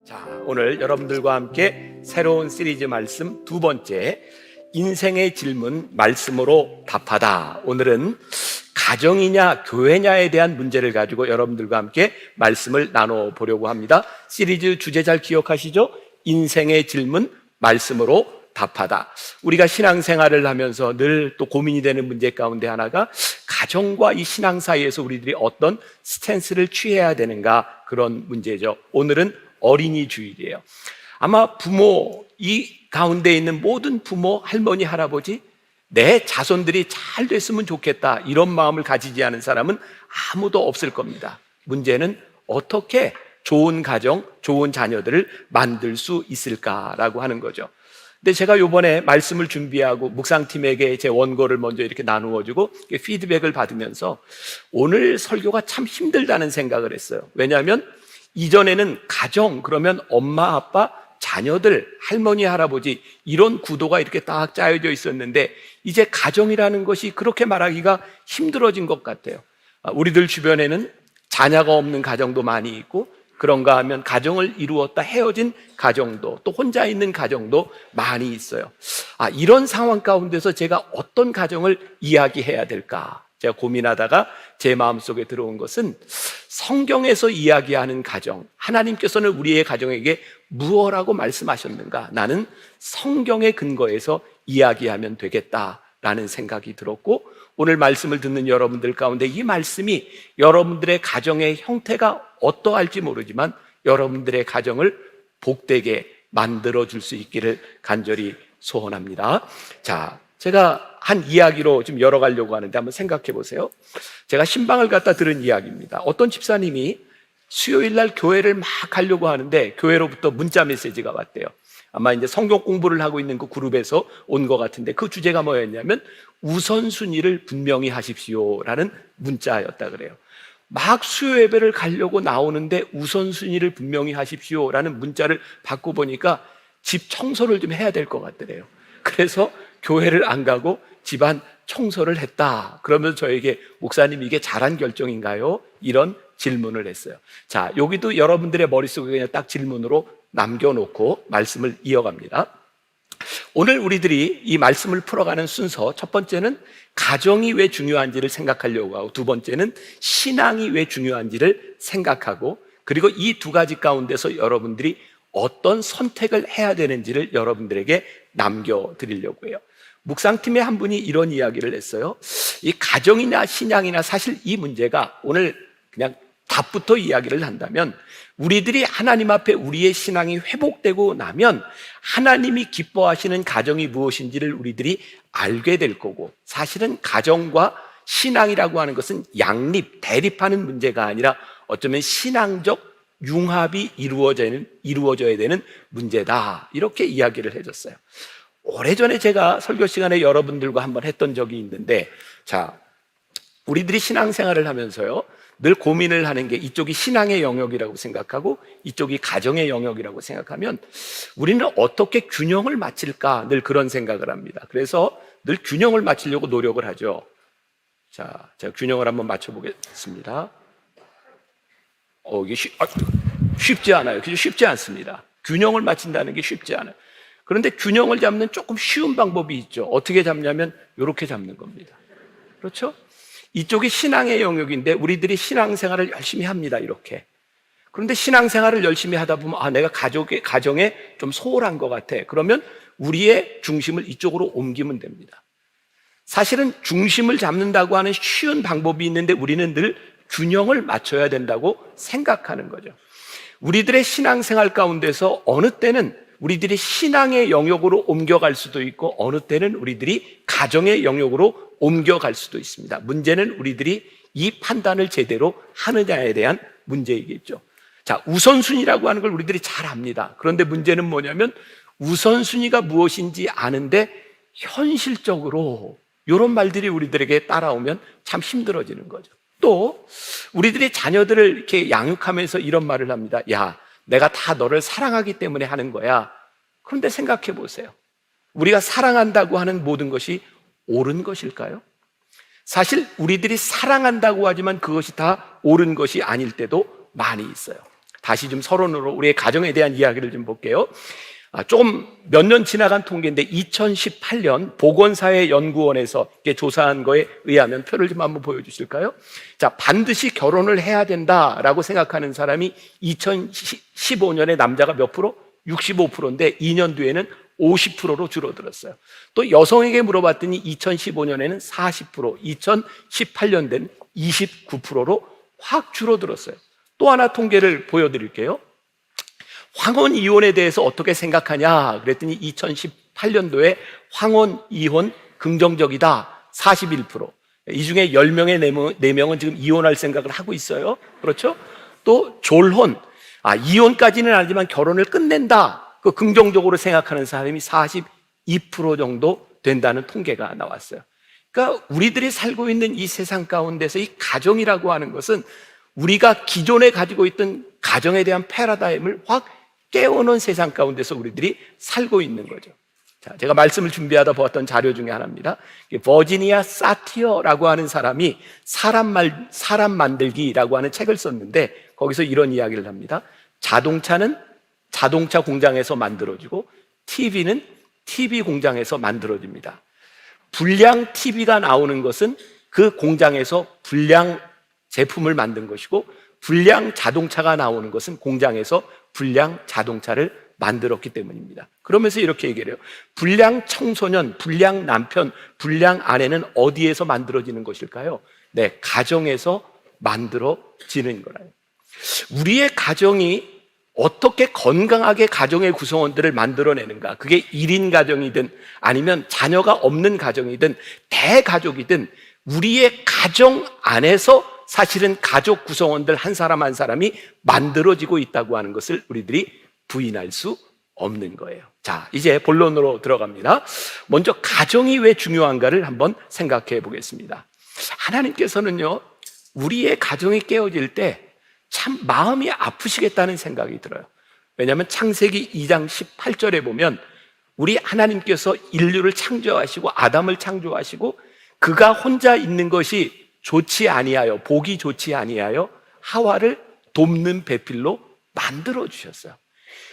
자, 오늘 여러분들과 함께 새로운 시리즈 말씀 두 번째, 인생의 질문 말씀으로 답하다. 오늘은 가정이냐 교회냐에 대한 문제를 가지고 여러분들과 함께 말씀을 나눠보려고 합니다. 시리즈 주제 잘 기억하시죠? 인생의 질문 말씀으로 답하다. 우리가 신앙생활을 하면서 늘 또 고민이 되는 문제 가운데 하나가 가정과 이 신앙 사이에서 우리들이 어떤 스탠스를 취해야 되는가, 그런 문제죠. 오늘은 어린이 주일이에요. 아마 부모, 이 가운데 있는 모든 부모, 할머니, 할아버지, 내 자손들이 잘 됐으면 좋겠다, 이런 마음을 가지지 않은 사람은 아무도 없을 겁니다. 문제는 어떻게 좋은 가정, 좋은 자녀들을 만들 수 있을까라고 하는 거죠. 근데 제가 이번에 말씀을 준비하고 묵상팀에게 제 원고를 먼저 이렇게 나누어주고 피드백을 받으면서 오늘 설교가 참 힘들다는 생각을 했어요. 왜냐하면 이전에는 가정, 그러면 엄마, 아빠, 자녀들, 할머니, 할아버지, 이런 구도가 이렇게 딱 짜여져 있었는데 이제 가정이라는 것이 그렇게 말하기가 힘들어진 것 같아요. 우리들 주변에는 자녀가 없는 가정도 많이 있고, 그런가 하면 가정을 이루었다 헤어진 가정도, 또 혼자 있는 가정도 많이 있어요. 이런 상황 가운데서 제가 어떤 가정을 이야기해야 될까? 제가 고민하다가 제 마음속에 들어온 것은 성경에서 이야기하는 가정, 하나님께서는 우리의 가정에게 무엇이라고 말씀하셨는가? 나는 성경의 근거에서 이야기하면 되겠다라는 생각이 들었고, 오늘 말씀을 듣는 여러분들 가운데 이 말씀이 여러분들의 가정의 형태가 어떠할지 모르지만 여러분들의 가정을 복되게 만들어줄 수 있기를 간절히 소원합니다. 자, 제가 한 이야기로 좀 열어가려고 하는데 한번 생각해 보세요. 제가 신방을 갖다 들은 이야기입니다. 어떤 집사님이 수요일 날 교회를 막 가려고 하는데 교회로부터 문자 메시지가 왔대요. 아마 이제 성경 공부를 하고 있는 그 그룹에서 온 것 같은데 그 주제가 뭐였냐면 우선순위를 분명히 하십시오라는 문자였다 그래요. 막 수요 예배를 가려고 나오는데 우선순위를 분명히 하십시오라는 문자를 받고 보니까 집 청소를 좀 해야 될 것 같더래요. 그래서 교회를 안 가고 집안 청소를 했다. 그러면서 저에게 목사님 이게 잘한 결정인가요? 이런 질문을 했어요. 자, 여기도 여러분들의 머릿속에 그냥 딱 질문으로 남겨놓고 말씀을 이어갑니다. 오늘 우리들이 이 말씀을 풀어가는 순서, 첫 번째는 가정이 왜 중요한지를 생각하려고 하고, 두 번째는 신앙이 왜 중요한지를 생각하고, 그리고 이 두 가지 가운데서 여러분들이 어떤 선택을 해야 되는지를 여러분들에게 남겨드리려고 해요. 묵상팀의 한 분이 이런 이야기를 했어요. 이 가정이나 신앙이나 사실 이 문제가, 오늘 그냥 답부터 이야기를 한다면, 우리들이 하나님 앞에 우리의 신앙이 회복되고 나면 하나님이 기뻐하시는 가정이 무엇인지를 우리들이 알게 될 거고, 사실은 가정과 신앙이라고 하는 것은 양립, 대립하는 문제가 아니라 어쩌면 신앙적 융합이 이루어져야 되는 문제다, 이렇게 이야기를 해줬어요. 오래전에 제가 설교 시간에 여러분들과 한번 했던 적이 있는데, 자, 우리들이 신앙생활을 하면서요 늘 고민을 하는 게, 이쪽이 신앙의 영역이라고 생각하고 이쪽이 가정의 영역이라고 생각하면 우리는 어떻게 균형을 맞출까, 늘 그런 생각을 합니다. 그래서 늘 균형을 맞추려고 노력을 하죠. 자, 제가 균형을 한번 맞춰보겠습니다. 이게 쉽지 않아요. 그죠? 쉽지 않습니다. 균형을 맞춘다는 게 쉽지 않아요. 그런데 균형을 잡는 조금 쉬운 방법이 있죠. 어떻게 잡냐면 이렇게 잡는 겁니다. 그렇죠? 이쪽이 신앙의 영역인데 우리들이 신앙생활을 열심히 합니다, 이렇게. 그런데 신앙생활을 열심히 하다 보면 내가 가정에 좀 소홀한 것 같아. 그러면 우리의 중심을 이쪽으로 옮기면 됩니다. 사실은 중심을 잡는다고 하는 쉬운 방법이 있는데 우리는 늘 균형을 맞춰야 된다고 생각하는 거죠. 우리들의 신앙생활 가운데서 어느 때는 우리들이 신앙의 영역으로 옮겨갈 수도 있고, 어느 때는 우리들이 가정의 영역으로 옮겨갈 수도 있습니다. 문제는 우리들이 이 판단을 제대로 하느냐에 대한 문제이겠죠. 자, 우선순위라고 하는 걸 우리들이 잘 압니다. 그런데 문제는 뭐냐면 우선순위가 무엇인지 아는데 현실적으로 이런 말들이 우리들에게 따라오면 참 힘들어지는 거죠. 또 우리들이 자녀들을 이렇게 양육하면서 이런 말을 합니다. 야, 내가 다 너를 사랑하기 때문에 하는 거야. 그런데 생각해 보세요. 우리가 사랑한다고 하는 모든 것이 옳은 것일까요? 사실 우리들이 사랑한다고 하지만 그것이 다 옳은 것이 아닐 때도 많이 있어요. 다시 좀 서론으로 우리의 가정에 대한 이야기를 좀 볼게요. 조금 몇 년 지나간 통계인데 2018년 보건사회연구원에서 조사한 거에 의하면 표를 좀 한번 보여주실까요? 자, 반드시 결혼을 해야 된다라고 생각하는 사람이 2015년에 남자가 몇 프로? 65%인데 2년 뒤에는 50%로 줄어들었어요. 또 여성에게 물어봤더니 2015년에는 40%, 2018년에는 29%로 확 줄어들었어요. 또 하나 통계를 보여드릴게요. 황혼 이혼에 대해서 어떻게 생각하냐 그랬더니 2018년도에 황혼 이혼 긍정적이다 41%. 이 중에 10명의 4명은 지금 이혼할 생각을 하고 있어요. 그렇죠? 또 졸혼, 이혼까지는 아니지만 결혼을 끝낸다, 그 긍정적으로 생각하는 사람이 42% 정도 된다는 통계가 나왔어요. 그러니까 우리들이 살고 있는 이 세상 가운데서 이 가정이라고 하는 것은 우리가 기존에 가지고 있던 가정에 대한 패러다임을 확 깨우는 세상 가운데서 우리들이 살고 있는 거죠. 자, 제가 말씀을 준비하다 보았던 자료 중에 하나입니다. 버지니아 사티어라고 하는 사람이 사람 만들기라고 하는 책을 썼는데 거기서 이런 이야기를 합니다. 자동차는 자동차 공장에서 만들어지고 TV는 TV 공장에서 만들어집니다. 불량 TV가 나오는 것은 그 공장에서 불량 제품을 만든 것이고, 불량 자동차가 나오는 것은 공장에서 불량 자동차를 만들었기 때문입니다. 그러면서 이렇게 얘기를 해요. 불량 청소년, 불량 남편, 불량 아내는 어디에서 만들어지는 것일까요? 네, 가정에서 만들어지는 거라요. 우리의 가정이 어떻게 건강하게 가정의 구성원들을 만들어내는가, 그게 1인 가정이든 아니면 자녀가 없는 가정이든 대가족이든 우리의 가정 안에서 사실은 가족 구성원들 한 사람 한 사람이 만들어지고 있다고 하는 것을 우리들이 부인할 수 없는 거예요. 자, 이제 본론으로 들어갑니다. 먼저 가정이 왜 중요한가를 한번 생각해 보겠습니다. 하나님께서는요, 우리의 가정이 깨어질 때 참 마음이 아프시겠다는 생각이 들어요. 왜냐하면 창세기 2장 18절에 보면 우리 하나님께서 인류를 창조하시고 아담을 창조하시고 그가 혼자 있는 것이 좋지 아니하여, 보기 좋지 아니하여 하와를 돕는 배필로 만들어 주셨어요.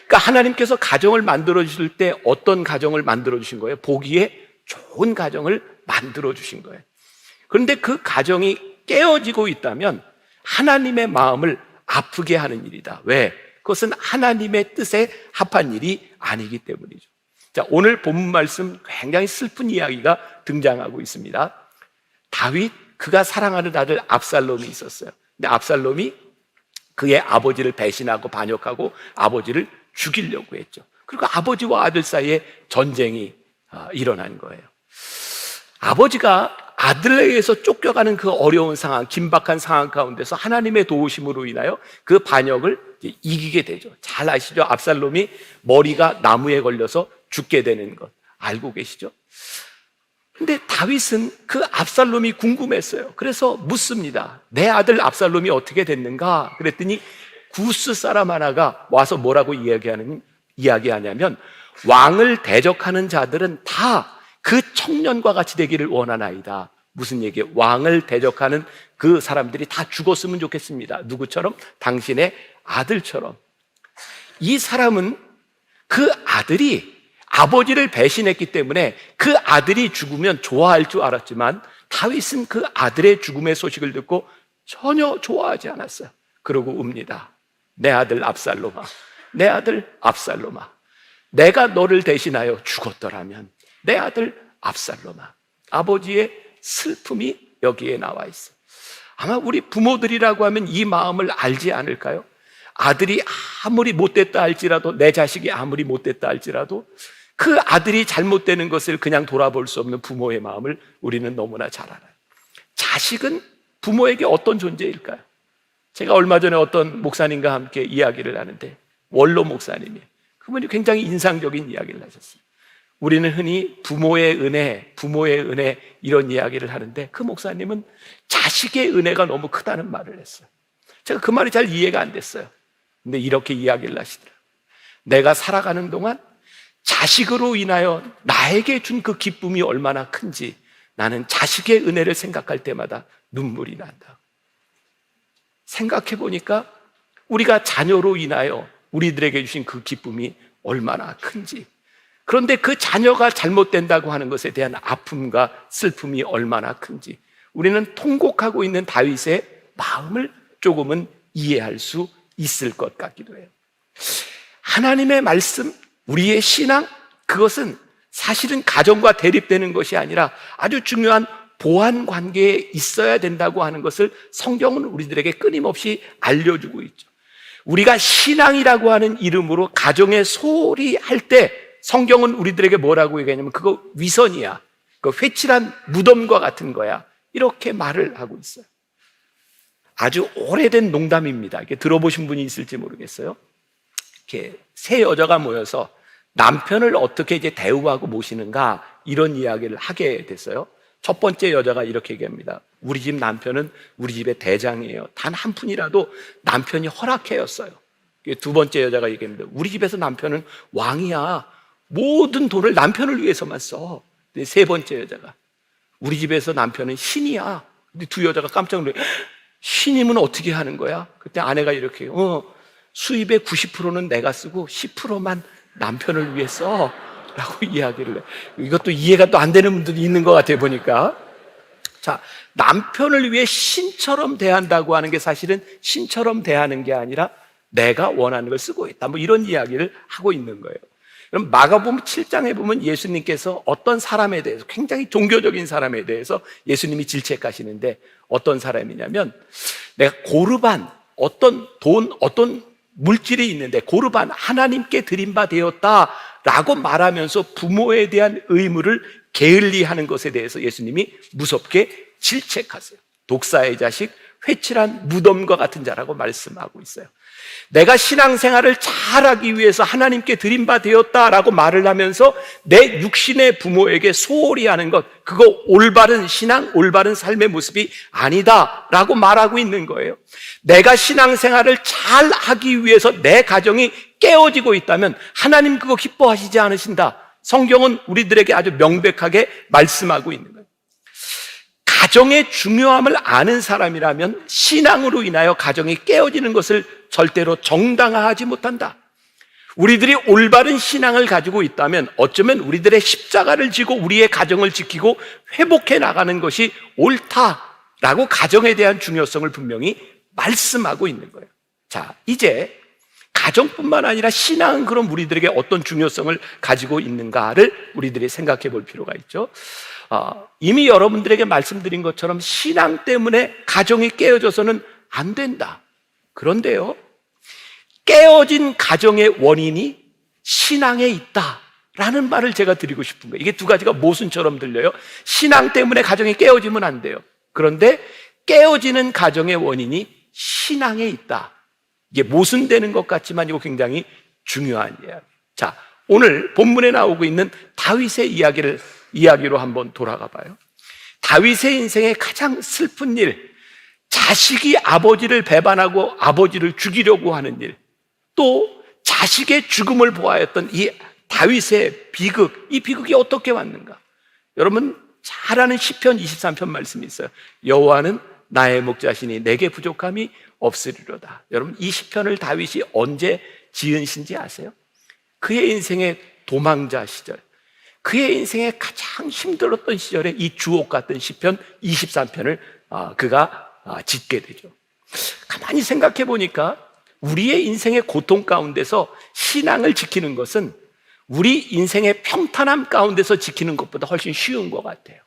그러니까 하나님께서 가정을 만들어 주실 때 어떤 가정을 만들어 주신 거예요? 보기에 좋은 가정을 만들어 주신 거예요. 그런데 그 가정이 깨어지고 있다면 하나님의 마음을 아프게 하는 일이다. 왜? 그것은 하나님의 뜻에 합한 일이 아니기 때문이죠. 자, 오늘 본문 말씀 굉장히 슬픈 이야기가 등장하고 있습니다. 다윗, 그가 사랑하는 아들 압살롬이 있었어요. 근데 압살롬이 그의 아버지를 배신하고 반역하고 아버지를 죽이려고 했죠. 그리고 아버지와 아들 사이에 전쟁이 일어난 거예요. 아버지가 아들에 의해서 쫓겨가는 그 어려운 상황, 긴박한 상황 가운데서 하나님의 도우심으로 인하여 그 반역을 이기게 되죠. 잘 아시죠? 압살롬이 머리가 나무에 걸려서 죽게 되는 것 알고 계시죠? 근데 다윗은 그 압살롬이 궁금했어요. 그래서 묻습니다. 내 아들 압살롬이 어떻게 됐는가? 그랬더니 구스 사람 하나가 와서 뭐라고 이야기하냐면, 왕을 대적하는 자들은 다 그 청년과 같이 되기를 원하나이다. 무슨 얘기예요? 왕을 대적하는 그 사람들이 다 죽었으면 좋겠습니다. 누구처럼? 당신의 아들처럼. 이 사람은 그 아들이 아버지를 배신했기 때문에 그 아들이 죽으면 좋아할 줄 알았지만 다윗은 그 아들의 죽음의 소식을 듣고 전혀 좋아하지 않았어요. 그러고 웁니다. 내 아들 압살롬아, 내 아들 압살롬아, 내가 너를 대신하여 죽었더라면 내 아들 압살롬아. 아버지의 슬픔이 여기에 나와 있어. 아마 우리 부모들이라고 하면 이 마음을 알지 않을까요? 아들이 아무리 못됐다 할지라도, 내 자식이 아무리 못됐다 할지라도 그 아들이 잘못되는 것을 그냥 돌아볼 수 없는 부모의 마음을 우리는 너무나 잘 알아요. 자식은 부모에게 어떤 존재일까요? 제가 얼마 전에 어떤 목사님과 함께 이야기를 하는데, 원로 목사님이, 그분이 굉장히 인상적인 이야기를 하셨어요. 우리는 흔히 부모의 은혜 이런 이야기를 하는데 그 목사님은 자식의 은혜가 너무 크다는 말을 했어요. 제가 그 말이 잘 이해가 안 됐어요. 근데 이렇게 이야기를 하시더라고요. 내가 살아가는 동안 자식으로 인하여 나에게 준 그 기쁨이 얼마나 큰지 나는 자식의 은혜를 생각할 때마다 눈물이 난다. 생각해 보니까 우리가 자녀로 인하여 우리들에게 주신 그 기쁨이 얼마나 큰지, 그런데 그 자녀가 잘못된다고 하는 것에 대한 아픔과 슬픔이 얼마나 큰지 우리는 통곡하고 있는 다윗의 마음을 조금은 이해할 수 있을 것 같기도 해요. 하나님의 말씀, 우리의 신앙, 그것은 사실은 가정과 대립되는 것이 아니라 아주 중요한 보완 관계에 있어야 된다고 하는 것을 성경은 우리들에게 끊임없이 알려주고 있죠. 우리가 신앙이라고 하는 이름으로 가정에 소홀히 할 때 성경은 우리들에게 뭐라고 얘기하냐면 그거 위선이야, 그 회칠한 무덤과 같은 거야, 이렇게 말을 하고 있어요. 아주 오래된 농담입니다. 이렇게 들어보신 분이 있을지 모르겠어요. 이렇게 세 여자가 모여서 남편을 어떻게 이제 대우하고 모시는가, 이런 이야기를 하게 됐어요. 첫 번째 여자가 이렇게 얘기합니다. 우리 집 남편은 우리 집의 대장이에요. 단 한 푼이라도 남편이 허락해였어요. 두 번째 여자가 얘기합니다. 우리 집에서 남편은 왕이야. 모든 돈을 남편을 위해서만 써. 세 번째 여자가 우리 집에서 남편은 신이야. 근데 두 여자가 깜짝 놀래요. 신임은 어떻게 하는 거야? 그때 아내가 이렇게 수입의 90%는 내가 쓰고 10%만 남편을 위해 써 라고 이야기를 해. 이것도 이해가 또 안 되는 분들이 있는 것 같아요, 보니까. 자, 남편을 위해 신처럼 대한다고 하는 게 사실은 신처럼 대하는 게 아니라 내가 원하는 걸 쓰고 있다, 뭐 이런 이야기를 하고 있는 거예요. 그럼 마가복음 7장에 보면 예수님께서 어떤 사람에 대해서, 굉장히 종교적인 사람에 대해서 예수님이 질책하시는데 어떤 사람이냐면, 내가 고르반, 어떤 돈, 어떤 물질이 있는데 고르반, 하나님께 드린 바 되었다라고 말하면서 부모에 대한 의무를 게을리하는 것에 대해서 예수님이 무섭게 질책하세요. 독사의 자식, 회칠한 무덤과 같은 자라고 말씀하고 있어요. 내가 신앙생활을 잘하기 위해서 하나님께 드린 바 되었다라고 말을 하면서 내 육신의 부모에게 소홀히 하는 것, 그거 올바른 신앙, 올바른 삶의 모습이 아니다라고 말하고 있는 거예요. 내가 신앙생활을 잘하기 위해서 내 가정이 깨어지고 있다면 하나님 그거 기뻐하시지 않으신다. 성경은 우리들에게 아주 명백하게 말씀하고 있는 거예요. 가정의 중요함을 아는 사람이라면 신앙으로 인하여 가정이 깨어지는 것을 절대로 정당화하지 못한다. 우리들이 올바른 신앙을 가지고 있다면 어쩌면 우리들의 십자가를 지고 우리의 가정을 지키고 회복해 나가는 것이 옳다라고 가정에 대한 중요성을 분명히 말씀하고 있는 거예요. 자, 이제 가정뿐만 아니라 신앙은 그럼 우리들에게 어떤 중요성을 가지고 있는가를 우리들이 생각해 볼 필요가 있죠. 이미 여러분들에게 말씀드린 것처럼 신앙 때문에 가정이 깨어져서는 안 된다. 그런데요, 깨어진 가정의 원인이 신앙에 있다라는 말을 제가 드리고 싶은 거예요. 이게 두 가지가 모순처럼 들려요. 신앙 때문에 가정이 깨어지면 안 돼요. 그런데 깨어지는 가정의 원인이 신앙에 있다. 이게 모순되는 것 같지만 이거 굉장히 중요한 이야기. 자, 오늘 본문에 나오고 있는 다윗의 이야기로 한번 돌아가 봐요. 다윗의 인생의 가장 슬픈 일, 자식이 아버지를 배반하고 아버지를 죽이려고 하는 일, 또 자식의 죽음을 보아했던 이 다윗의 비극, 이 비극이 어떻게 왔는가? 여러분 잘 아는 시편 23편 말씀이 있어요. 여호와는 나의 목자시니 내게 부족함이 없으리로다. 여러분 이 시편을 다윗이 언제 지은 시인지 아세요? 그의 인생의 도망자 시절, 그의 인생에 가장 힘들었던 시절에 이 주옥 같은 시편 23편을 그가 짓게 되죠. 가만히 생각해 보니까 우리의 인생의 고통 가운데서 신앙을 지키는 것은 우리 인생의 평탄함 가운데서 지키는 것보다 훨씬 쉬운 것 같아요.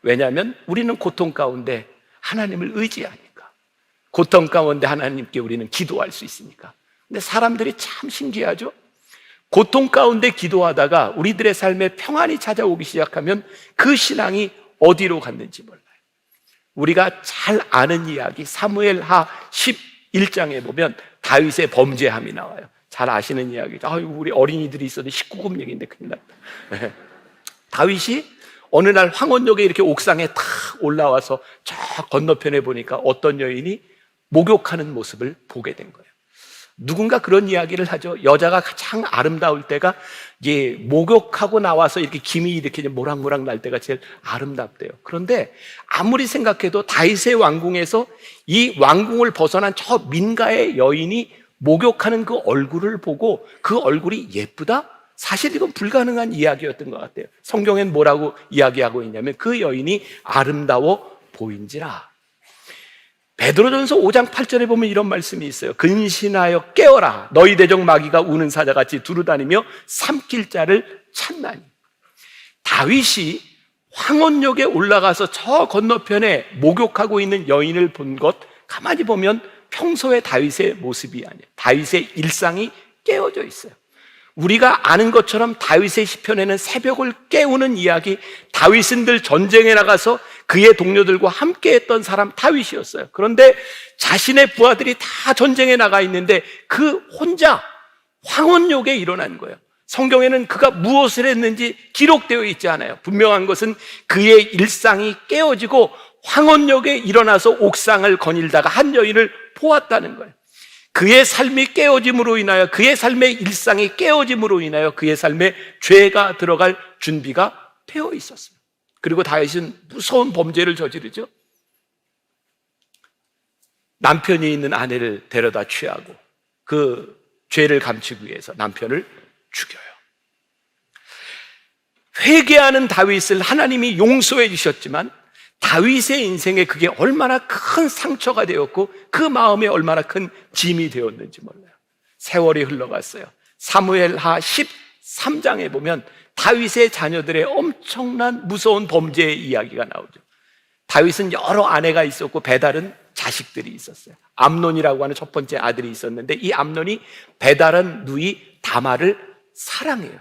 왜냐하면 우리는 고통 가운데 하나님을 의지하니까, 고통 가운데 하나님께 우리는 기도할 수 있으니까. 근데 사람들이 참 신기하죠? 고통 가운데 기도하다가 우리들의 삶에 평안이 찾아오기 시작하면 그 신앙이 어디로 갔는지 몰라요. 우리가 잘 아는 이야기 사무엘하 11장에 보면 다윗의 범죄함이 나와요. 잘 아시는 이야기죠. 우리 어린이들이 있어도 19금 얘기인데 큰일 났다. 다윗이 어느 날 황혼역에 이렇게 옥상에 탁 올라와서 저 건너편에 보니까 어떤 여인이 목욕하는 모습을 보게 된 거예요. 누군가 그런 이야기를 하죠. 여자가 가장 아름다울 때가 이제 목욕하고 나와서 이렇게 김이 이렇게 모락모락 날 때가 제일 아름답대요. 그런데 아무리 생각해도 다윗의 왕궁에서 이 왕궁을 벗어난 저 민가의 여인이 목욕하는 그 얼굴을 보고 그 얼굴이 예쁘다? 사실 이건 불가능한 이야기였던 것 같아요. 성경엔 뭐라고 이야기하고 있냐면 그 여인이 아름다워 보인지라. 베드로전서 5장 8절에 보면 이런 말씀이 있어요. 근신하여 깨어라. 너희 대적 마귀가 우는 사자같이 두루다니며 삼킬 자를 찾나니. 다윗이 황혼역에 올라가서 저 건너편에 목욕하고 있는 여인을 본 것, 가만히 보면 평소의 다윗의 모습이 아니에요. 다윗의 일상이 깨어져 있어요. 우리가 아는 것처럼 다윗의 시편에는 새벽을 깨우는 이야기, 다윗은 늘 전쟁에 나가서 그의 동료들과 함께 했던 사람 다윗이었어요. 그런데 자신의 부하들이 다 전쟁에 나가 있는데 그 혼자 황혼역에 일어난 거예요. 성경에는 그가 무엇을 했는지 기록되어 있지 않아요. 분명한 것은 그의 일상이 깨어지고 황혼역에 일어나서 옥상을 거닐다가 한 여인을 보았다는 거예요. 그의 삶이 깨어짐으로 인하여, 그의 삶의 일상이 깨어짐으로 인하여 그의 삶에 죄가 들어갈 준비가 되어 있었어요. 그리고 다윗은 무서운 범죄를 저지르죠. 남편이 있는 아내를 데려다 취하고 그 죄를 감추기 위해서 남편을 죽여요. 회개하는 다윗을 하나님이 용서해 주셨지만 다윗의 인생에 그게 얼마나 큰 상처가 되었고 그 마음에 얼마나 큰 짐이 되었는지 몰라요. 세월이 흘러갔어요. 사무엘하 13장에 보면 다윗의 자녀들의 엄청난 무서운 범죄의 이야기가 나오죠. 다윗은 여러 아내가 있었고 베달은 자식들이 있었어요. 암논이라고 하는 첫 번째 아들이 있었는데 이 암논이 베달은 누이 다말을 사랑해요.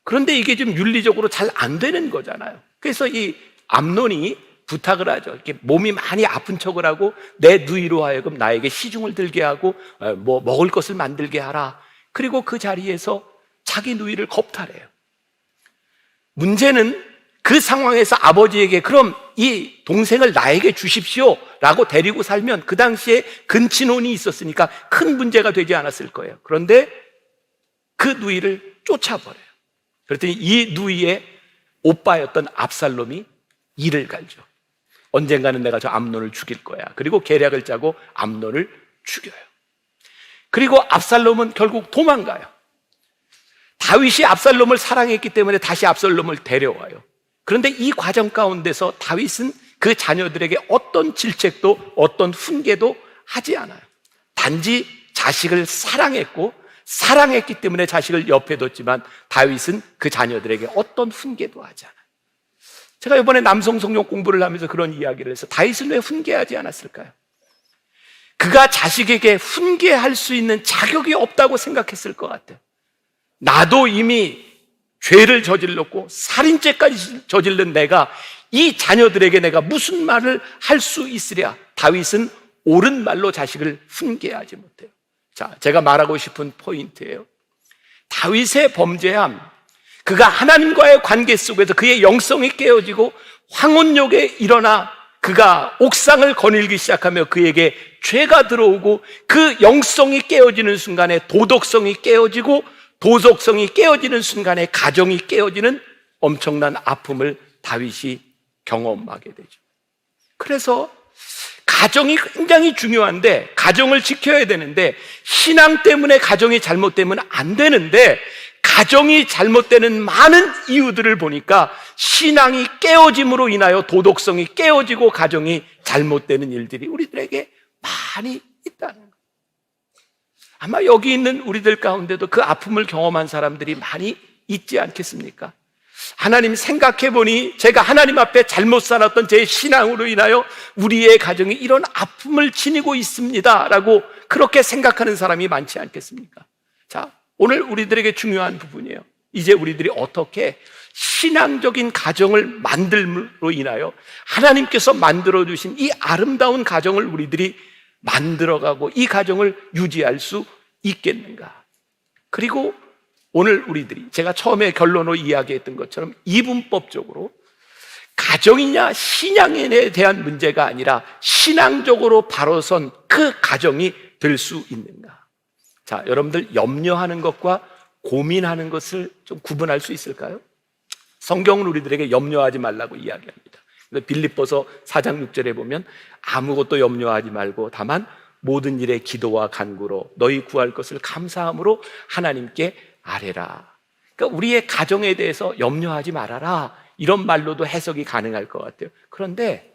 그런데 이게 좀 윤리적으로 잘 안 되는 거잖아요. 그래서 이 암논이 부탁을 하죠. 이렇게 몸이 많이 아픈 척을 하고 내 누이로 하여금 나에게 시중을 들게 하고 뭐 먹을 것을 만들게 하라. 그리고 그 자리에서 자기 누이를 겁탈해요. 문제는 그 상황에서 아버지에게 그럼 이 동생을 나에게 주십시오 라고 데리고 살면 그 당시에 근친혼이 있었으니까 큰 문제가 되지 않았을 거예요. 그런데 그 누이를 쫓아버려요. 그랬더니 이 누이의 오빠였던 압살롬이 이를 갈죠. 언젠가는 내가 저 암논을 죽일 거야. 그리고 계략을 짜고 암논을 죽여요. 그리고 압살롬은 결국 도망가요. 다윗이 압살롬을 사랑했기 때문에 다시 압살롬을 데려와요. 그런데 이 과정 가운데서 다윗은 그 자녀들에게 어떤 질책도 어떤 훈계도 하지 않아요. 단지 자식을 사랑했기 때문에 자식을 옆에 뒀지만 다윗은 그 자녀들에게 어떤 훈계도 하지 않아요. 제가 이번에 남성 성경 공부를 하면서 그런 이야기를 해서 다윗은 왜 훈계하지 않았을까요? 그가 자식에게 훈계할 수 있는 자격이 없다고 생각했을 것 같아요. 나도 이미 죄를 저질렀고 살인죄까지 저질른 내가 이 자녀들에게 내가 무슨 말을 할 수 있으랴. 다윗은 옳은 말로 자식을 훈계하지 못해요. 자, 제가 말하고 싶은 포인트예요. 다윗의 범죄함, 그가 하나님과의 관계 속에서 그의 영성이 깨어지고 황혼역에 일어나 그가 옥상을 거닐기 시작하며 그에게 죄가 들어오고 그 영성이 깨어지는 순간에 도덕성이 깨어지고 도덕성이 깨어지는 순간에 가정이 깨어지는 엄청난 아픔을 다윗이 경험하게 되죠. 그래서 가정이 굉장히 중요한데 가정을 지켜야 되는데 신앙 때문에 가정이 잘못되면 안 되는데 가정이 잘못되는 많은 이유들을 보니까 신앙이 깨어짐으로 인하여 도덕성이 깨어지고 가정이 잘못되는 일들이 우리들에게 많이 있다는 거예요. 아마 여기 있는 우리들 가운데도 그 아픔을 경험한 사람들이 많이 있지 않겠습니까? 하나님 생각해 보니 제가 하나님 앞에 잘못 살았던 제 신앙으로 인하여 우리의 가정이 이런 아픔을 지니고 있습니다 라고 그렇게 생각하는 사람이 많지 않겠습니까? 자, 오늘 우리들에게 중요한 부분이에요. 이제 우리들이 어떻게 신앙적인 가정을 만들므로 인하여 하나님께서 만들어주신 이 아름다운 가정을 우리들이 만들어가고 이 가정을 유지할 수 있겠는가? 그리고 오늘 우리들이 제가 처음에 결론으로 이야기했던 것처럼 이분법적으로 가정이냐 신앙에 대한 문제가 아니라 신앙적으로 바로 선 그 가정이 될 수 있는가? 자, 여러분들 염려하는 것과 고민하는 것을 좀 구분할 수 있을까요? 성경은 우리들에게 염려하지 말라고 이야기합니다. 빌립보서 4장 6절에 보면 아무것도 염려하지 말고 다만 모든 일에 기도와 간구로 너희 구할 것을 감사함으로 하나님께 아뢰라. 그러니까 우리의 가정에 대해서 염려하지 말아라, 이런 말로도 해석이 가능할 것 같아요. 그런데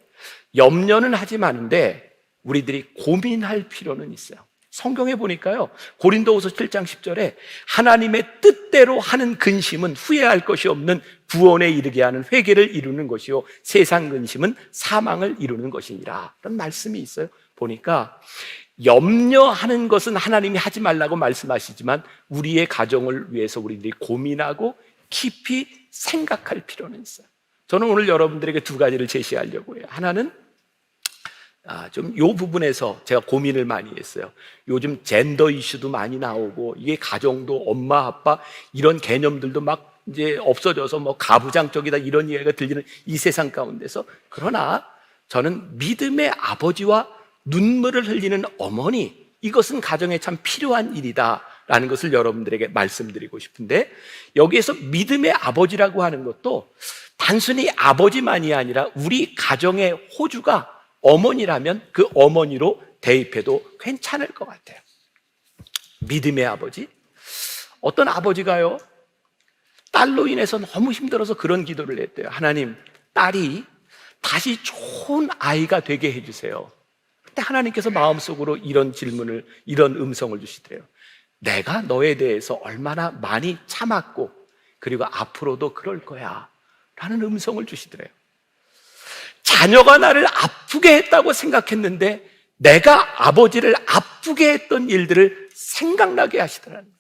염려는 하지 마는데 우리들이 고민할 필요는 있어요. 성경에 보니까요, 고린도후서 7장 10절에 하나님의 뜻대로 하는 근심은 후회할 것이 없는 구원에 이르게 하는 회개를 이루는 것이요 세상 근심은 사망을 이루는 것이니라, 그런 말씀이 있어요. 보니까 염려하는 것은 하나님이 하지 말라고 말씀하시지만 우리의 가정을 위해서 우리들이 고민하고 깊이 생각할 필요는 있어요. 저는 오늘 여러분들에게 두 가지를 제시하려고 해요. 하나는 좀 요 부분에서 제가 고민을 많이 했어요. 요즘 젠더 이슈도 많이 나오고 이게 가정도 엄마 아빠 이런 개념들도 막 이제 없어져서 뭐 가부장적이다 이런 이야기가 들리는 이 세상 가운데서, 그러나 저는 믿음의 아버지와 눈물을 흘리는 어머니, 이것은 가정에 참 필요한 일이다라는 것을 여러분들에게 말씀드리고 싶은데, 여기에서 믿음의 아버지라고 하는 것도 단순히 아버지만이 아니라 우리 가정의 호주가 어머니라면 그 어머니로 대입해도 괜찮을 것 같아요. 믿음의 아버지? 어떤 아버지가요, 딸로 인해서 너무 힘들어서 그런 기도를 했대요. 하나님, 딸이 다시 좋은 아이가 되게 해주세요. 그때 하나님께서 마음속으로 이런 질문을, 이런 음성을 주시더래요. 내가 너에 대해서 얼마나 많이 참았고 그리고 앞으로도 그럴 거야 라는 음성을 주시더래요. 자녀가 나를 아프게 했다고 생각했는데 내가 아버지를 아프게 했던 일들을 생각나게 하시더라는 거예요.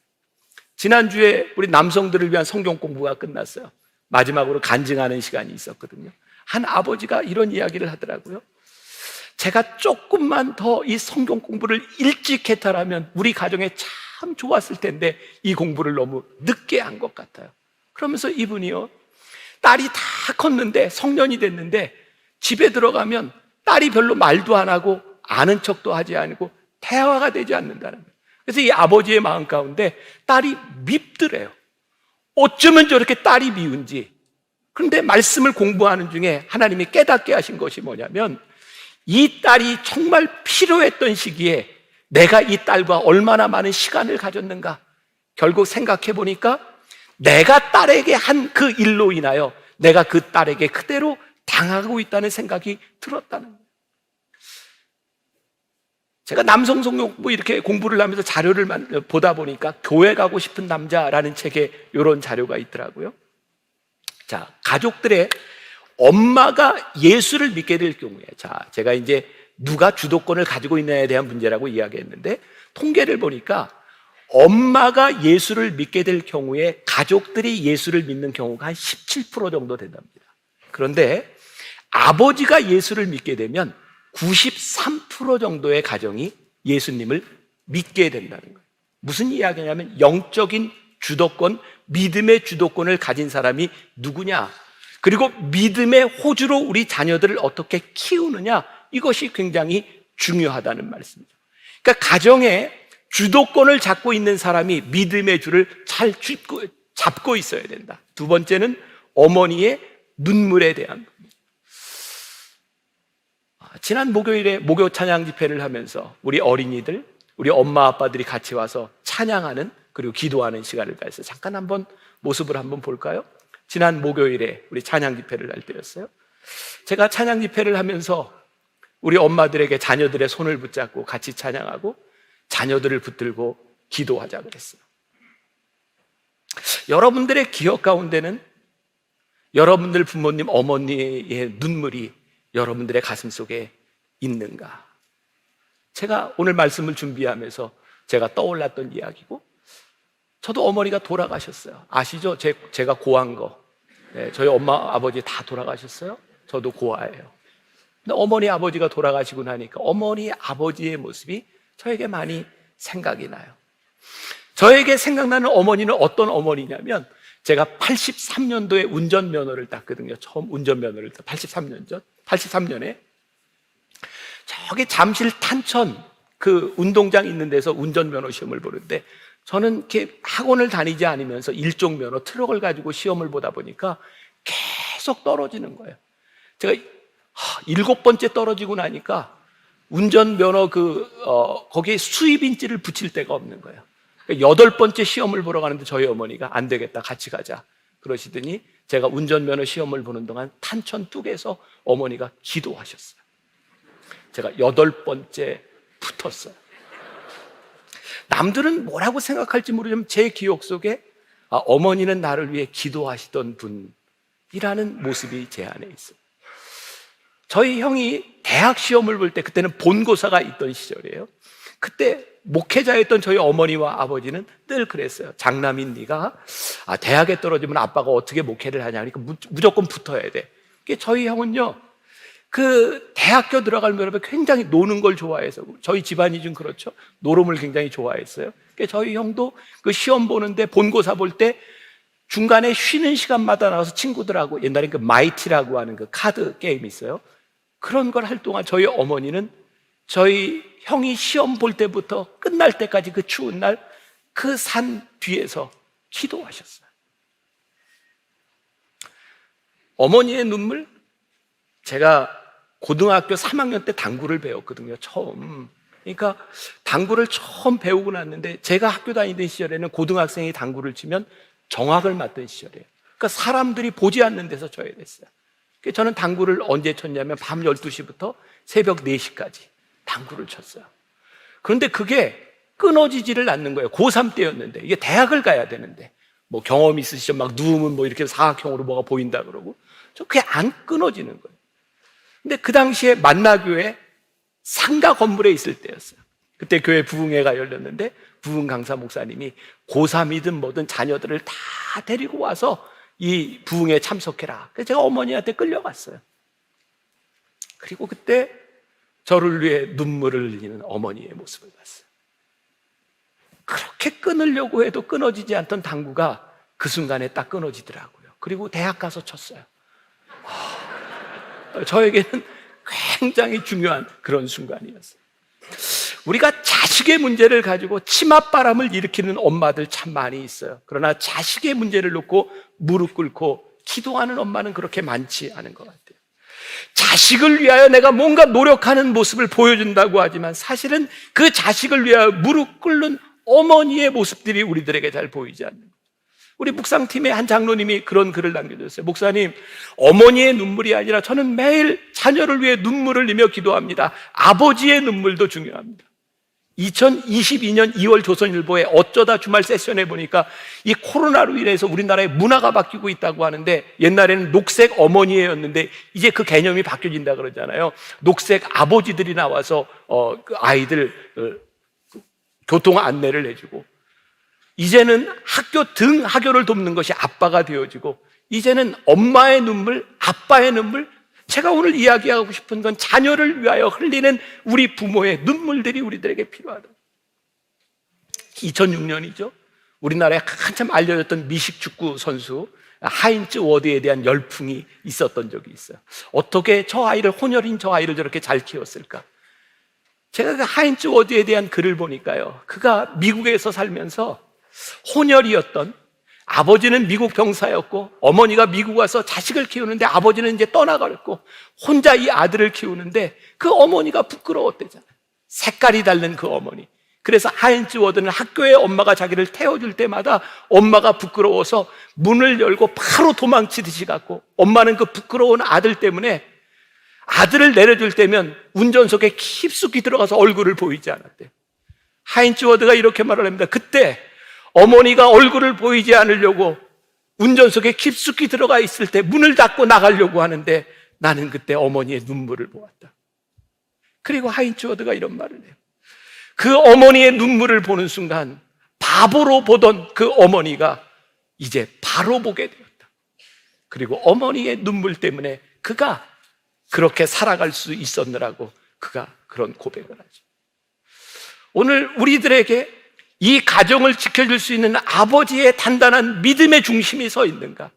지난주에 우리 남성들을 위한 성경 공부가 끝났어요. 마지막으로 간증하는 시간이 있었거든요. 한 아버지가 이런 이야기를 하더라고요. 제가 조금만 더 이 성경 공부를 일찍 했더라면 우리 가정에 참 좋았을 텐데 이 공부를 너무 늦게 한 것 같아요. 그러면서 이분이요, 딸이 다 컸는데 성년이 됐는데 집에 들어가면 딸이 별로 말도 안 하고 아는 척도 하지 않고 대화가 되지 않는다는 거예요. 그래서 이 아버지의 마음 가운데 딸이 밉더래요. 어쩌면 저렇게 딸이 미운지. 그런데 말씀을 공부하는 중에 하나님이 깨닫게 하신 것이 뭐냐면, 이 딸이 정말 필요했던 시기에 내가 이 딸과 얼마나 많은 시간을 가졌는가. 결국 생각해 보니까 내가 딸에게 한 그 일로 인하여 내가 그 딸에게 그대로 당하고 있다는 생각이 들었다는 거예요. 제가 남성 성경 뭐 이렇게 공부를 하면서 자료를 보다 보니까 교회 가고 싶은 남자라는 책에 이런 자료가 있더라고요. 자, 가족들의 엄마가 예수를 믿게 될 경우에, 자, 제가 이제 누가 주도권을 가지고 있느냐에 대한 문제라고 이야기했는데, 통계를 보니까 엄마가 예수를 믿게 될 경우에 가족들이 예수를 믿는 경우가 한 17% 정도 된답니다. 그런데 아버지가 예수를 믿게 되면 93% 정도의 가정이 예수님을 믿게 된다는 거예요. 무슨 이야기냐면 영적인 주도권, 믿음의 주도권을 가진 사람이 누구냐, 그리고 믿음의 호주로 우리 자녀들을 어떻게 키우느냐, 이것이 굉장히 중요하다는 말씀이죠. 그러니까 가정에 주도권을 잡고 있는 사람이 믿음의 줄을 잘 잡고 있어야 된다. 두 번째는 어머니의 눈물에 대한 부분. 지난 목요일에 목요 찬양 집회를 하면서 우리 어린이들, 우리 엄마 아빠들이 같이 와서 찬양하는, 그리고 기도하는 시간을 가져서 잠깐 한번 모습을 한번 볼까요? 지난 목요일에 우리 찬양 집회를 할 때였어요. 제가 찬양 집회를 하면서 우리 엄마들에게 자녀들의 손을 붙잡고 같이 찬양하고 자녀들을 붙들고 기도하자 그랬어요. 여러분들의 기억 가운데는 여러분들 부모님, 어머니의 눈물이 여러분들의 가슴 속에 있는가? 제가 오늘 말씀을 준비하면서 제가 떠올랐던 이야기고, 저도 어머니가 돌아가셨어요. 아시죠? 제가 고아인 거. 네, 저희 엄마, 아버지 다 돌아가셨어요. 저도 고아예요. 근데 어머니, 아버지가 돌아가시고 나니까 어머니, 아버지의 모습이 저에게 많이 생각이 나요. 저에게 생각나는 어머니는 어떤 어머니냐면, 제가 83년도에 운전면허를 땄거든요. 처음 운전면허를 83년에 저기 잠실 탄천 그 운동장 있는 데서 운전면허 시험을 보는데, 저는 이렇게 학원을 다니지 않으면서 일종 면허 트럭을 가지고 시험을 보다 보니까 계속 떨어지는 거예요. 제가 7번째 떨어지고 나니까 운전면허 거기에 수입인지를 붙일 데가 없는 거예요. 8번째 시험을 보러 가는데 저희 어머니가 안 되겠다, 같이 가자 그러시더니 제가 운전면허 시험을 보는 동안 탄천 뚝에서 어머니가 기도하셨어요. 제가 8번째 붙었어요. 남들은 뭐라고 생각할지 모르지만 제 기억 속에 어머니는 나를 위해 기도하시던 분이라는 모습이 제 안에 있어요. 저희 형이 대학 시험을 볼 때, 그때는 본고사가 있던 시절이에요. 그때 목회자였던 저희 어머니와 아버지는 늘 그랬어요. 장남인 네가 대학에 떨어지면 아빠가 어떻게 목회를 하냐, 그러니까 무조건 붙어야 돼. 저희 형은요, 그 대학교 들어갈 무렵에 굉장히 노는 걸 좋아해서, 저희 집안이 좀 그렇죠. 노름을 굉장히 좋아했어요. 저희 형도 그 시험 보는데, 본고사 볼 때 중간에 쉬는 시간마다 나와서 친구들하고, 옛날에 그 마이티라고 하는 그 카드 게임 있어요. 그런 걸 할 동안 저희 어머니는 저희 형이 시험 볼 때부터 끝날 때까지 그 추운 날 그 산 뒤에서 기도하셨어요. 어머니의 눈물, 제가 고등학교 3학년 때 당구를 배웠거든요, 처음. 그러니까 당구를 처음 배우고 났는데, 제가 학교 다니던 시절에는 고등학생이 당구를 치면 정학을 맡던 시절이에요. 그러니까 사람들이 보지 않는 데서 쳐야 됐어요. 저는 당구를 언제 쳤냐면 밤 12시부터 새벽 4시까지 당구를 쳤어요. 그런데 그게 끊어지지를 않는 거예요. 고3 때였는데, 이게 대학을 가야 되는데, 뭐 경험 있으시죠? 막 누우면 뭐 이렇게 사각형으로 뭐가 보인다 그러고, 그게 안 끊어지는 거예요. 근데 그 당시에 만나교회 상가 건물에 있을 때였어요. 그때 교회 부흥회가 열렸는데, 부흥 강사 목사님이 고3이든 뭐든 자녀들을 다 데리고 와서 이 부흥에 참석해라. 그래서 제가 어머니한테 끌려갔어요. 그리고 그때 저를 위해 눈물을 흘리는 어머니의 모습을 봤어요. 그렇게 끊으려고 해도 끊어지지 않던 당구가 그 순간에 딱 끊어지더라고요. 그리고 대학 가서 쳤어요. 저에게는 굉장히 중요한 그런 순간이었어요. 우리가 자식의 문제를 가지고 치맛바람을 일으키는 엄마들 참 많이 있어요. 그러나 자식의 문제를 놓고 무릎 꿇고 기도하는 엄마는 그렇게 많지 않은 것 같아요. 자식을 위하여 내가 뭔가 노력하는 모습을 보여준다고 하지만, 사실은 그 자식을 위하여 무릎 꿇는 어머니의 모습들이 우리들에게 잘 보이지 않는 거예요. 우리 묵상팀의 한 장로님이 그런 글을 남겨줬어요. 목사님, 어머니의 눈물이 아니라 저는 매일 자녀를 위해 눈물을 흘리며 기도합니다. 아버지의 눈물도 중요합니다. 2022년 2월 조선일보에 어쩌다 주말 세션에 보니까 이 코로나로 인해서 우리나라의 문화가 바뀌고 있다고 하는데, 옛날에는 녹색 어머니였는데 이제 그 개념이 바뀌어진다 그러잖아요. 녹색 아버지들이 나와서 그 아이들 교통 안내를 해주고, 이제는 학교를 돕는 것이 아빠가 되어지고, 이제는 엄마의 눈물, 아빠의 눈물, 제가 오늘 이야기하고 싶은 건 자녀를 위하여 흘리는 우리 부모의 눈물들이 우리들에게 필요하다. 2006년이죠. 우리나라에 한참 알려졌던 미식 축구 선수 하인츠 워드에 대한 열풍이 있었던 적이 있어요. 어떻게 혼혈인 저 아이를 저렇게 잘 키웠을까? 제가 그 하인츠 워드에 대한 글을 보니까요, 그가 미국에서 살면서 혼혈이었던, 아버지는 미국 병사였고 어머니가 미국 와서 자식을 키우는데 아버지는 이제 떠나갔고 혼자 이 아들을 키우는데, 그 어머니가 부끄러웠대잖아요. 색깔이 다른 그 어머니. 그래서 하인츠 워드는 학교에 엄마가 자기를 태워줄 때마다 엄마가 부끄러워서 문을 열고 바로 도망치듯이 갔고, 엄마는 그 부끄러운 아들 때문에 아들을 내려줄 때면 운전석에 깊숙이 들어가서 얼굴을 보이지 않았대요. 하인츠 워드가 이렇게 말을 합니다. 그때 어머니가 얼굴을 보이지 않으려고 운전석에 깊숙이 들어가 있을 때 문을 닫고 나가려고 하는데, 나는 그때 어머니의 눈물을 보았다. 그리고 하인츠 워드가 이런 말을 해요. 그 어머니의 눈물을 보는 순간 바보로 보던 그 어머니가 이제 바로 보게 되었다. 그리고 어머니의 눈물 때문에 그가 그렇게 살아갈 수 있었느라고 그가 그런 고백을 하죠. 오늘 우리들에게 이 가정을 지켜줄 수 있는 아버지의 단단한 믿음의 중심이 서 있는가?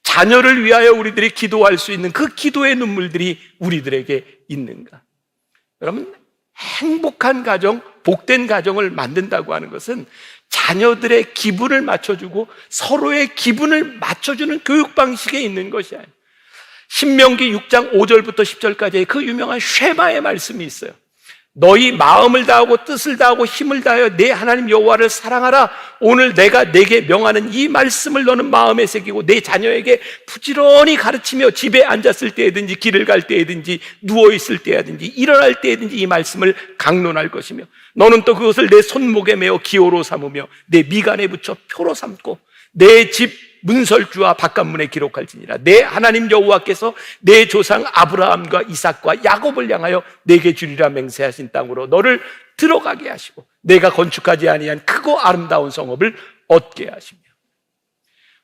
자녀를 위하여 우리들이 기도할 수 있는 그 기도의 눈물들이 우리들에게 있는가? 여러분, 행복한 가정, 복된 가정을 만든다고 하는 것은 자녀들의 기분을 맞춰주고 서로의 기분을 맞춰주는 교육 방식에 있는 것이 아니에요. 신명기 6장 5절부터 10절까지의 그 유명한 쉐마의 말씀이 있어요. 너희 마음을 다하고 뜻을 다하고 힘을 다하여 내 하나님 여호와를 사랑하라. 오늘 내가 내게 명하는 이 말씀을 너는 마음에 새기고 내 자녀에게 부지런히 가르치며 집에 앉았을 때든지 길을 갈 때든지 누워있을 때든지 일어날 때든지 이 말씀을 강론할 것이며 너는 또 그것을 내 손목에 메어 기호로 삼으며 내 미간에 붙여 표로 삼고 내 집 문설주와 바깥문에 기록할지니라. 내 하나님 여호와께서 내 조상 아브라함과 이삭과 야곱을 향하여 내게 주리라 맹세하신 땅으로 너를 들어가게 하시고 내가 건축하지 아니한 크고 아름다운 성읍을 얻게 하시며.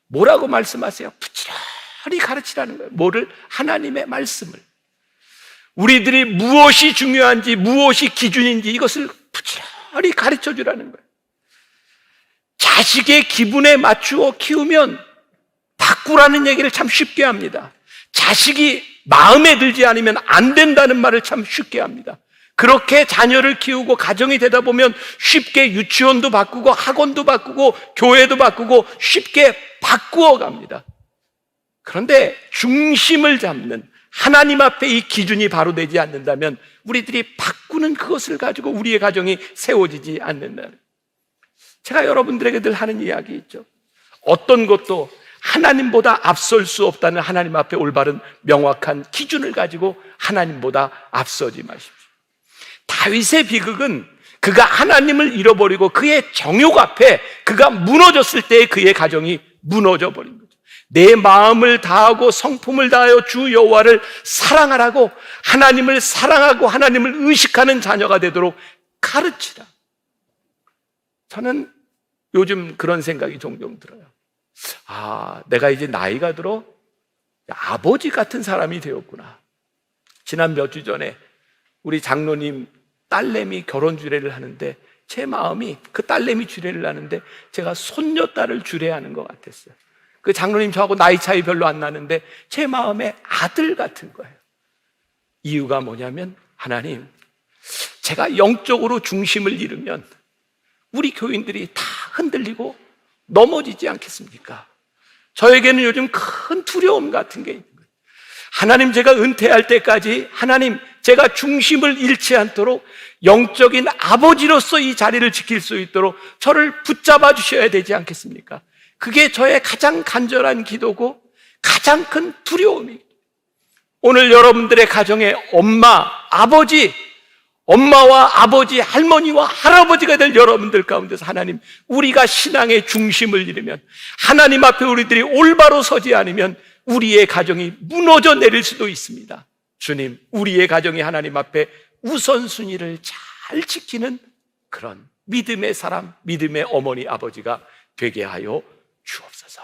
뭐라고 말씀하세요? 부지런히 가르치라는 거예요. 뭐를? 하나님의 말씀을. 우리들이 무엇이 중요한지 무엇이 기준인지 이것을 부지런히 가르쳐 주라는 거예요. 자식의 기분에 맞추어 키우면 바꾸라는 얘기를 참 쉽게 합니다. 자식이 마음에 들지 않으면 안 된다는 말을 참 쉽게 합니다. 그렇게 자녀를 키우고 가정이 되다 보면 쉽게 유치원도 바꾸고 학원도 바꾸고 교회도 바꾸고 쉽게 바꾸어 갑니다. 그런데 중심을 잡는 하나님 앞에 이 기준이 바로 되지 않는다면 우리들이 바꾸는 그것을 가지고 우리의 가정이 세워지지 않는다는. 제가 여러분들에게 늘 하는 이야기 있죠. 어떤 것도 하나님보다 앞설 수 없다는 하나님 앞에 올바른 명확한 기준을 가지고 하나님보다 앞서지 마십시오. 다윗의 비극은 그가 하나님을 잃어버리고 그의 정욕 앞에 그가 무너졌을 때 그의 가정이 무너져 버린 거죠. 내 마음을 다하고 성품을 다하여 주 여호와를 사랑하라고 하나님을 사랑하고 하나님을 의식하는 자녀가 되도록 가르치라. 저는 요즘 그런 생각이 종종 들어요. 내가 이제 나이가 들어 아버지 같은 사람이 되었구나. 지난 몇 주 전에 우리 장로님 딸내미 결혼 주례를 하는데 제 마음이 그 딸내미 주례를 하는데 제가 손녀딸을 주례하는 것 같았어요. 그 장로님 저하고 나이 차이 별로 안 나는데 제 마음에 아들 같은 거예요. 이유가 뭐냐면 하나님, 제가 영적으로 중심을 잃으면 우리 교인들이 다 흔들리고 넘어지지 않겠습니까? 저에게는 요즘 큰 두려움 같은 게 있는 거예요. 하나님, 제가 은퇴할 때까지 하나님, 제가 중심을 잃지 않도록 영적인 아버지로서 이 자리를 지킬 수 있도록 저를 붙잡아 주셔야 되지 않겠습니까? 그게 저의 가장 간절한 기도고 가장 큰 두려움이에요. 오늘 여러분들의 가정에 엄마, 아버지, 엄마와 아버지, 할머니와 할아버지가 될 여러분들 가운데서 하나님, 우리가 신앙의 중심을 잃으면 하나님 앞에 우리들이 올바로 서지 않으면 우리의 가정이 무너져 내릴 수도 있습니다. 주님, 우리의 가정이 하나님 앞에 우선순위를 잘 지키는 그런 믿음의 사람, 믿음의 어머니, 아버지가 되게 하여 주옵소서.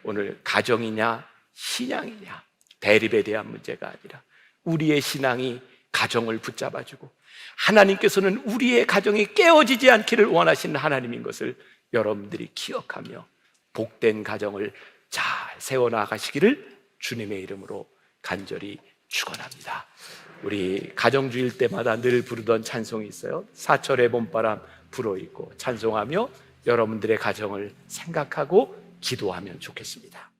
오늘 가정이냐 신앙이냐 대립에 대한 문제가 아니라 우리의 신앙이 가정을 붙잡아주고 하나님께서는 우리의 가정이 깨어지지 않기를 원하시는 하나님인 것을 여러분들이 기억하며 복된 가정을 잘 세워나가시기를 주님의 이름으로 간절히 축원합니다. 우리 가정주일 때마다 늘 부르던 찬송이 있어요. 사철의 봄바람 불어있고 찬송하며 여러분들의 가정을 생각하고 기도하면 좋겠습니다.